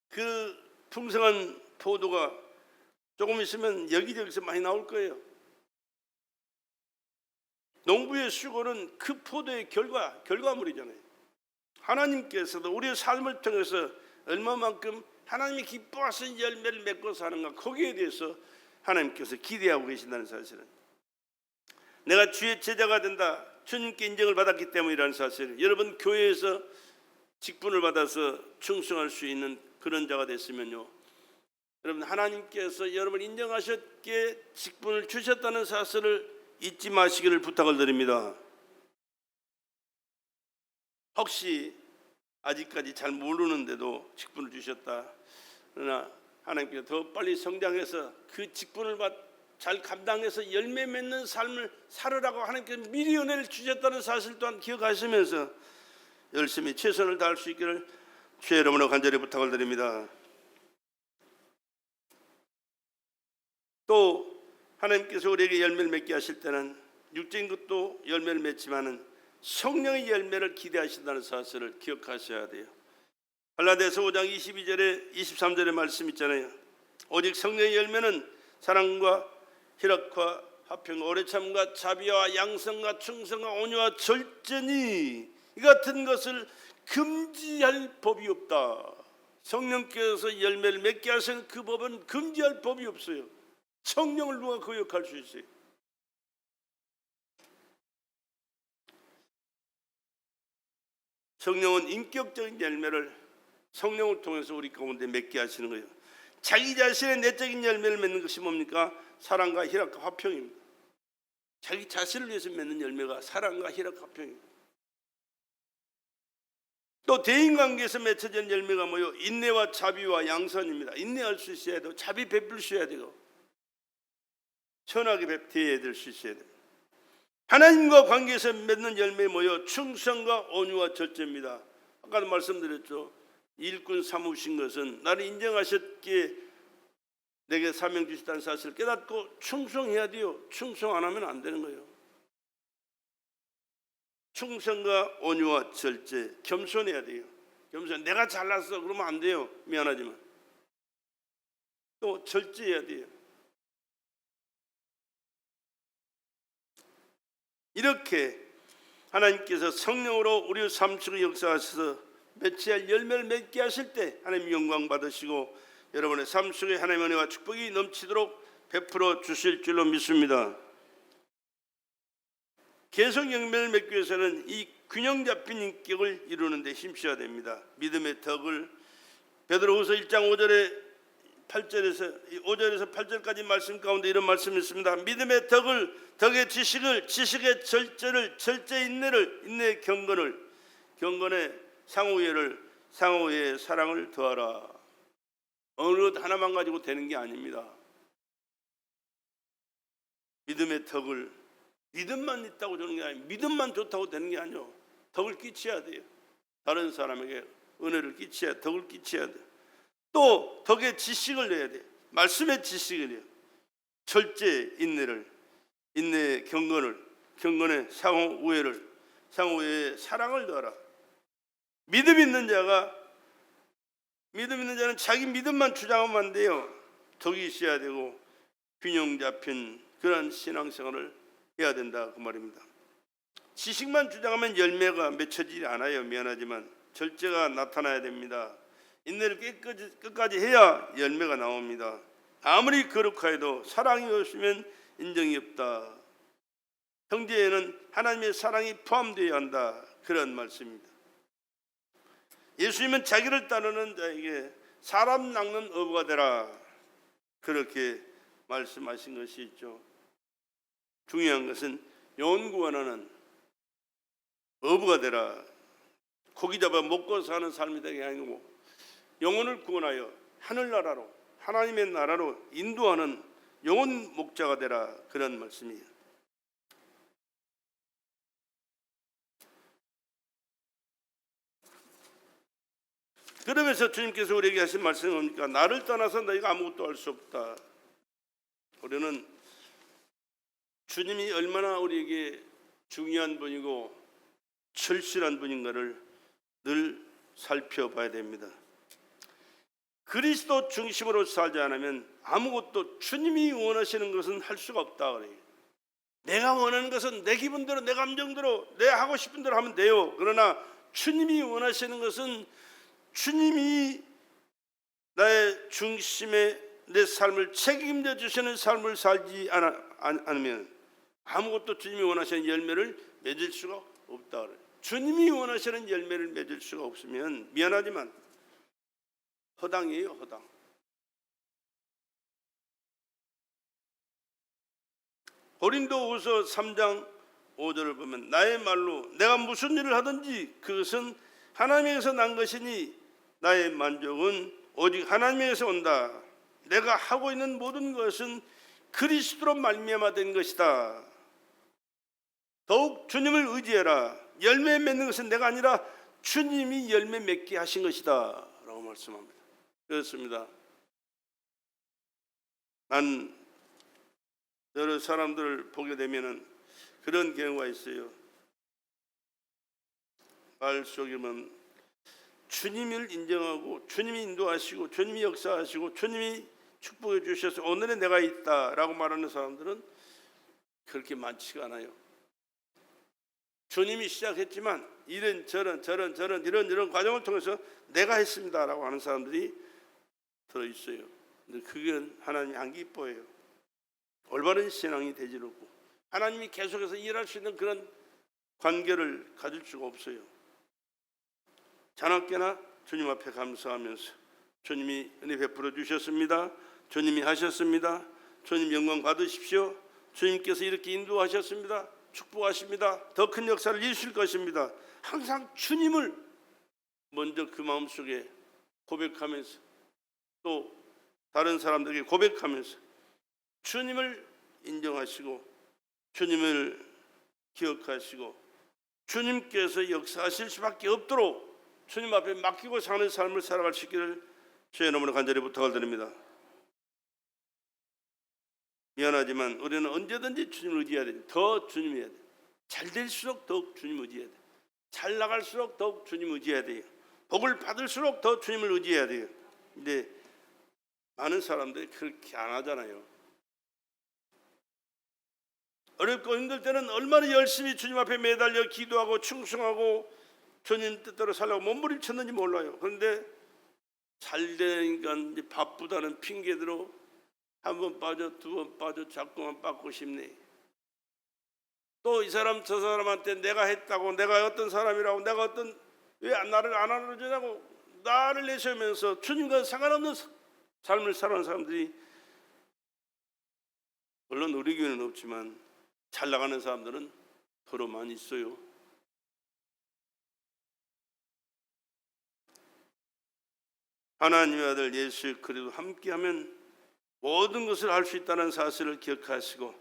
그 풍성한 포도가 조금 있으면 여기저기서 많이 나올 거예요. 농부의 수고는 그 포도의 결과물이잖아요. 하나님께서도 우리의 삶을 통해서 얼마만큼 하나님이 기뻐하신 열매를 맺고 사는가, 거기에 대해서 하나님께서 기대하고 계신다는 사실은, 내가 주의 제자가 된다, 주님께 인정을 받았기 때문이라는 사실은, 여러분 교회에서 직분을 받아서 충성할 수 있는 그런 자가 됐으면요, 여러분 하나님께서 여러분을 인정하셨기에 직분을 주셨다는 사실을 잊지 마시기를 부탁을 드립니다. 혹시 아직까지 잘 모르는데도 직분을 주셨다, 그러나 하나님께서 더 빨리 성장해서 그 직분을 잘 감당해서 열매 맺는 삶을 살으라고 하나님께서 미리 은혜를 주셨다는 사실 또한 기억하시면서 열심히 최선을 다할 수 있기를 주의 이름으로 간절히 부탁을 드립니다. 또 하나님께서 우리에게 열매를 맺게 하실 때는 육적인 것도 열매를 맺지만은 성령의 열매를 기대하신다는 사실을 기억하셔야 돼요. 갈라디아서 5장 22절에 23절의 말씀 있잖아요. 오직 성령의 열매는 사랑과 희락과 화평과 오래참과 자비와 양성과 충성과 온유와 절제니 이 같은 것을 금지할 법이 없다. 성령께서 열매를 맺게 하시는 그 법은 금지할 법이 없어요. 성령을 누가 거역할 수 있어요? 성령은 인격적인 열매를 성령을 통해서 우리 가운데 맺게 하시는 거예요. 자기 자신의 내적인 열매를 맺는 것이 뭡니까? 사랑과 희락과 화평입니다. 자기 자신을 위해서 맺는 열매가 사랑과 희락과 화평입니다. 또 대인관계에서 맺혀지는 열매가 뭐요? 인내와 자비와 양선입니다. 인내할 수 있어야 되고 자비 베풀 수 있어야 되고 선하게 대해야 될 수 있어야 돼요. 하나님과 관계에서 맺는 열매 뭐요? 충성과 온유와 절제입니다. 아까도 말씀드렸죠. 일꾼 삼으신 것은 나를 인정하셨기에 내게 사명 주셨다는 사실을 깨닫고 충성해야 돼요. 충성 안 하면 안 되는 거예요. 충성과 온유와 절제, 겸손해야 돼요. 겸손. 내가 잘났어 그러면 안 돼요. 미안하지만. 또 절제해야 돼요. 이렇게 하나님께서 성령으로 우리 삶 속에 역사하셔서 맺혀야 할 열매를 맺게 하실 때 하나님 영광 받으시고 여러분의 삶 속에 하나님의 은혜와 축복이 넘치도록 베풀어 주실 줄로 믿습니다. 계속 열매를 맺기 위해서는 이 균형 잡힌 인격을 이루는 데 힘써야 됩니다. 믿음의 덕을 베드로후서 1장 5절에서 8절까지 말씀 가운데 이런 말씀이 있습니다. 믿음의 덕을, 덕의 지식을, 지식의 절제를, 절제의 인내를, 인내의 경건을, 경건의 상호이해를, 상호이해의 사랑을 더하라. 어느 것 하나만 가지고 되는 게 아닙니다. 믿음의 덕을, 믿음만 있다고 되는 게 아니에요. 믿음만 좋다고 되는 게 아니에요. 덕을 끼쳐야 돼요. 다른 사람에게 은혜를 끼쳐야, 덕을 끼쳐야 돼요. 또 덕의 지식을 내야 돼요. 말씀의 지식을 해요. 절제 인내를, 인내의 경건을, 경건의 상호 우애를, 상호 우애의 사랑을 더하라. 믿음 있는 자는 자기 믿음만 주장하면 안 돼요. 덕이 있어야 되고 균형 잡힌 그런 신앙생활을 해야 된다 그 말입니다. 지식만 주장하면 열매가 맺혀지지 않아요. 미안하지만 절제가 나타나야 됩니다. 인내를 끝까지 해야 열매가 나옵니다. 아무리 거룩하여도 사랑이 없으면 인정이 없다. 형제에는 하나님의 사랑이 포함되어야 한다. 그런 말씀입니다. 예수님은 자기를 따르는 자에게 사람 낚는 어부가 되라. 그렇게 말씀하신 것이 있죠. 중요한 것은 영혼 구원하는 어부가 되라. 고기 잡아 먹고 사는 삶이 되게 아니고 영혼을 구원하여 하늘나라로 하나님의 나라로 인도하는 영혼 목자가 되라. 그런 말씀이에요. 그러면서 주님께서 우리에게 하신 말씀이 뭡니까? 나를 떠나서 너희가 아무것도 할 수 없다. 우리는 주님이 얼마나 우리에게 중요한 분이고 절실한 분인가를 늘 살펴봐야 됩니다. 그리스도 중심으로 살지 않으면 아무것도 주님이 원하시는 것은 할 수가 없다 그래요. 내가 원하는 것은 내 기분대로, 내 감정대로, 내 하고 싶은 대로 하면 돼요. 그러나 주님이 원하시는 것은 주님이 나의 중심에 내 삶을 책임져 주시는 삶을 살지 않으면 아무것도 주님이 원하시는 열매를 맺을 수가 없다 그래요. 주님이 원하시는 열매를 맺을 수가 없으면 미안하지만 허당이에요, 허당. 고린도후서 3장 5절을 보면 나의 말로 내가 무슨 일을 하든지 그것은 하나님에게서 난 것이니 나의 만족은 오직 하나님에게서 온다. 내가 하고 있는 모든 것은 그리스도로 말미암아 된 것이다. 더욱 주님을 의지해라. 열매 맺는 것은 내가 아니라 주님이 열매 맺게 하신 것이다 라고 말씀합니다. 그렇습니다. 난 여러 사람들을 보게 되면은 그런 경우가 있어요. 말 속에만 주님을 인정하고 주님이 인도하시고 주님이 역사하시고 주님이 축복해 주셔서 오늘의 내가 있다라고 말하는 사람들은 그렇게 많지가 않아요. 주님이 시작했지만 이런 이런 과정을 통해서 내가 했습니다라고 하는 사람들이 들어있어요. 근데 그건 하나님이 안 기뻐해요. 올바른 신앙이 되질 않고 하나님이 계속해서 일할 수 있는 그런 관계를 가질 수가 없어요. 자나깨나 주님 앞에 감사하면서 주님이 은혜 베풀어 주셨습니다. 주님이 하셨습니다. 주님 영광 받으십시오. 주님께서 이렇게 인도하셨습니다. 축복하십니다. 더 큰 역사를 이루실 것입니다. 항상 주님을 먼저 그 마음속에 고백하면서 또 다른 사람들에게 고백하면서 주님을 인정하시고 주님을 기억하시고 주님께서 역사하실 수밖에 없도록 주님 앞에 맡기고 사는 삶을 살아갈 수 있기를 주의 이름으로 간절히 부탁을 드립니다. 미안하지만 우리는 언제든지 주님을 의지해야 돼요. 더 주님 해야 돼요. 잘 될수록 더욱 주님 의지해야 돼요. 잘 나갈수록 더욱 주님 의지해야 돼요. 복을 받을수록 더 주님을 의지해야 돼요. 근데 많은 사람들이 그렇게 안 하잖아요. 어렵고 힘들 때는 얼마나 열심히 주님 앞에 매달려 기도하고 충성하고 주님 뜻대로 살려고 몸부림쳤는지 몰라요. 그런데 잘 되니까 이제 바쁘다는 핑계대로 한 번 빠져 두 번 빠져 자꾸만 빠고 싶네. 또 이 사람 저 사람한테 내가 했다고 내가 어떤 사람이라고 내가 어떤 왜 나를 안 알아주냐고 나를 내세우면서 주님과 상관없는 삶을 살아가는 사람들이 물론 우리 교회는 없지만 잘 나가는 사람들은 더러 많이 있어요. 하나님의 아들 예수 그리스도 함께하면 모든 것을 할 수 있다는 사실을 기억하시고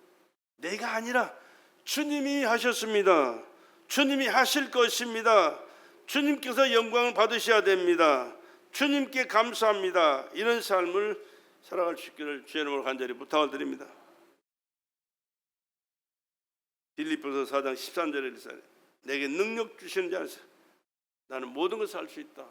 내가 아니라 주님이 하셨습니다. 주님이 하실 것입니다. 주님께서 영광을 받으셔야 됩니다. 주님께 감사합니다. 이런 삶을 살아갈 수 있기를 주의 이름으로 간절히 부탁을 드립니다. 빌립보서 4장 13절에 이르시되 내게 능력 주시는 자에서 나는 모든 것을 할 수 있다.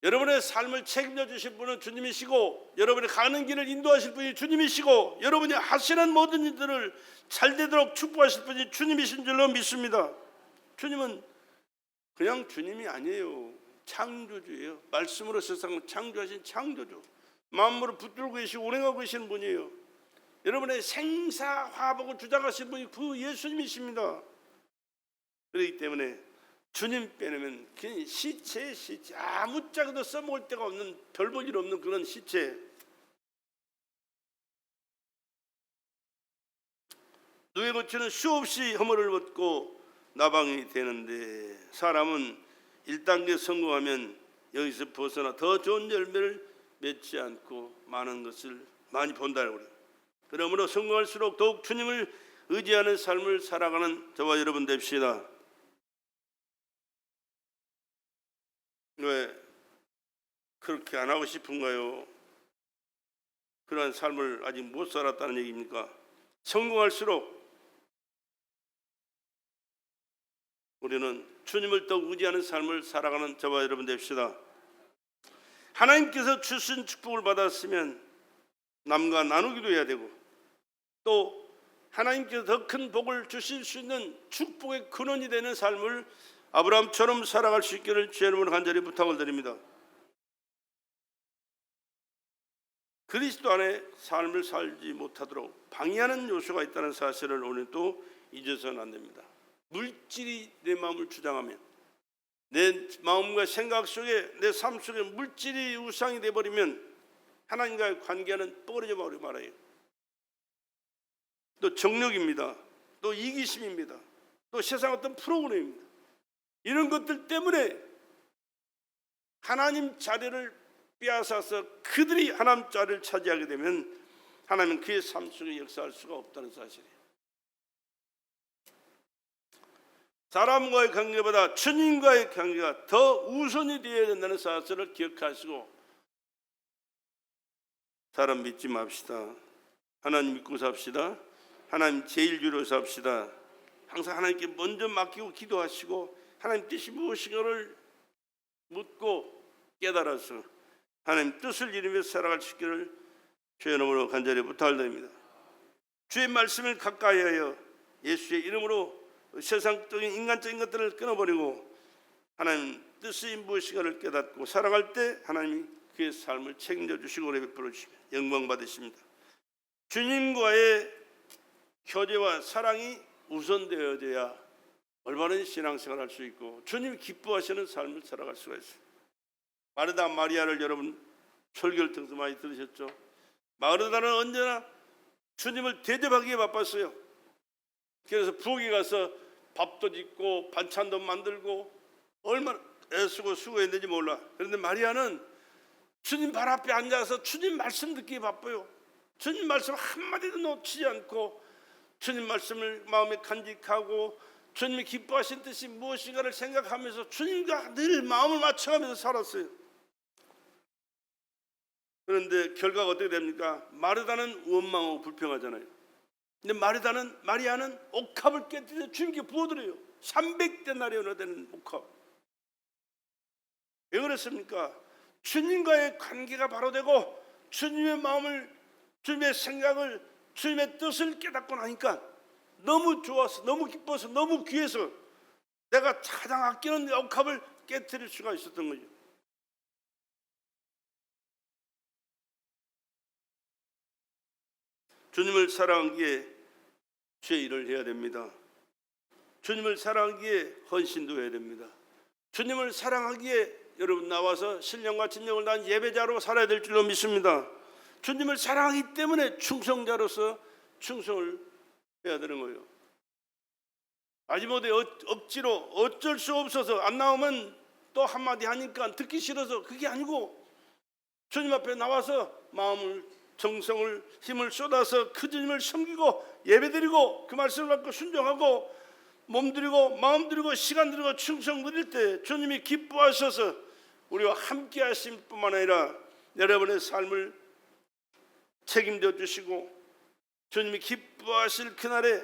여러분의 삶을 책임져 주실 분은 주님이시고 여러분의 가는 길을 인도하실 분이 주님이시고 여러분이 하시는 모든 일들을 잘 되도록 축복하실 분이 주님이신 줄로 믿습니다. 주님은 그냥 주님이 아니에요. 창조주예요. 말씀으로 세상을 창조하신 창조주. 만물을 붙들고 계시고 운행하고 계시는 분이에요. 여러분의 생사화복을 주장하신 분이 그 예수님이십니다. 그렇기 때문에 주님 빼내면 그냥 시체 아무짝에도 써먹을 데가 없는 별 볼 일 없는 그런 시체. 누에 거치는 수없이 허물을 벗고 나방이 되는데 사람은 1단계 성공하면 여기서 벗어나 더 좋은 열매를 맺지 않고 많은 것을 많이 본다고 그래요. 그러므로 성공할수록 더욱 주님을 의지하는 삶을 살아가는 저와 여러분 됩시다. 왜 그렇게 안 하고 싶은가요? 그러한 삶을 아직 못 살았다는 얘기입니까? 성공할수록 우리는 주님을 더 의지하는 삶을 살아가는 저와 여러분 됩시다. 하나님께서 주신 축복을 받았으면 남과 나누기도 해야 되고, 또 하나님께서 더 큰 복을 주실 수 있는 축복의 근원이 되는 삶을 아브라함처럼 살아갈 수 있기를 주의 이름으로 간절히 부탁을 드립니다. 그리스도 안에 삶을 살지 못하도록 방해하는 요소가 있다는 사실을 오늘 또 잊어서는 안 됩니다. 물질이 내 마음을 주장하면, 내 마음과 생각 속에, 내 삶 속에 물질이 우상이 되어버리면 하나님과의 관계는 뻐그러져 버려 말아요. 또 정력입니다. 또 이기심입니다. 또 세상 어떤 프로그램입니다. 이런 것들 때문에 하나님 자리를 빼앗아서 그들이 하나님 자리를 차지하게 되면 하나님은 그의 삶 속에 역사할 수가 없다는 사실이에요. 사람과의 관계보다 주님과의 관계가 더 우선이 되어야 된다는 사실을 기억하시고, 사람 믿지 맙시다. 하나님 믿고 삽시다. 하나님 제일주로 삽시다. 항상 하나님께 먼저 맡기고 기도하시고 하나님 뜻이 무엇인가를 묻고 깨달아서 하나님 뜻을 이루며 살아갈 수 있기를 주의 이름으로 간절히 부탁드립니다. 주의 말씀을 가까이하여 예수의 이름으로 세상적인 인간적인 것들을 끊어버리고 하나님 뜻이 무엇인가를 깨닫고 살아갈 때 하나님이 그의 삶을 책임져 주시고 은혜 베풀어 주시며 영광 받으십니다. 주님과의 교제와 사랑이 우선되어져야 올바른 신앙생활을 할 수 있고 주님이 기뻐하시는 삶을 살아갈 수가 있어요. 마르다 마리아를 여러분 설교를 통해서 많이 들으셨죠? 마르다는 언제나 주님을 대접하기에 바빴어요. 그래서 부엌에 가서 밥도 짓고 반찬도 만들고 얼마나 애쓰고 수고했는지 몰라. 그런데 마리아는 주님 발 앞에 앉아서 주님 말씀 듣기에 바빠요. 주님 말씀 한마디도 놓치지 않고 주님 말씀을 마음에 간직하고 주님이 기뻐하신 뜻이 무엇인가를 생각하면서 주님과 늘 마음을 맞춰가면서 살았어요. 그런데 결과가 어떻게 됩니까? 마르다는 원망하고 불평하잖아요. 근데 마리아는 옥합을 깨뜨려 주님께 부어드려요. 300데나리온이나 되는 옥합. 왜 그랬습니까? 주님과의 관계가 바로 되고 주님의 마음을, 주님의 생각을, 주님의 뜻을 깨닫고 나니까 너무 좋아서, 너무 기뻐서, 너무 귀해서 내가 가장 아끼는 옥합을 깨뜨릴 수가 있었던 거죠. 주님을 사랑하기에 주의 일을 해야 됩니다. 주님을 사랑하기에 헌신도 해야 됩니다. 주님을 사랑하기에 여러분 나와서 신령과 진정을 다한 예배자로 살아야 될 줄로 믿습니다. 주님을 사랑하기 때문에 충성자로서 충성을 해야 되는 거예요. 마지못해 억지로 어쩔 수 없어서 안 나오면 또 한마디 하니까 듣기 싫어서, 그게 아니고 주님 앞에 나와서 마음을, 정성을, 힘을 쏟아서 그 주님을 섬기고 예배드리고 그 말씀을 받고 순종하고 몸드리고 마음드리고 시간드리고 충성 드릴 때 주님이 기뻐하셔서 우리와 함께 하실 뿐만 아니라 여러분의 삶을 책임져 주시고 주님이 기뻐하실 그날에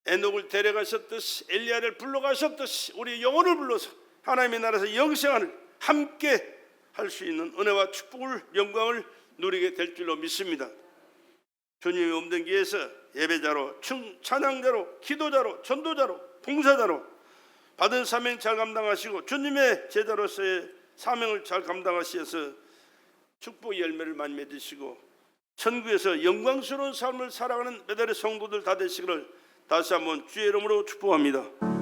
에녹을 데려가셨듯이 엘리야를 불러가셨듯이 우리 영혼을 불러서 하나님의 나라에서 영생하는 함께 할 수 있는 은혜와 축복을, 영광을 누리게 될 줄로 믿습니다. 주님이 없는 길에서 예배자로, 찬양자로, 기도자로, 전도자로, 봉사자로 받은 사명 잘 감당하시고 주님의 제자로서의 사명을 잘 감당하셔서 축복의 열매를 많이 맺으시고 천국에서 영광스러운 삶을 살아가는 메달의 성도들 다 되시기를 다시 한번 주의 이름으로 축복합니다.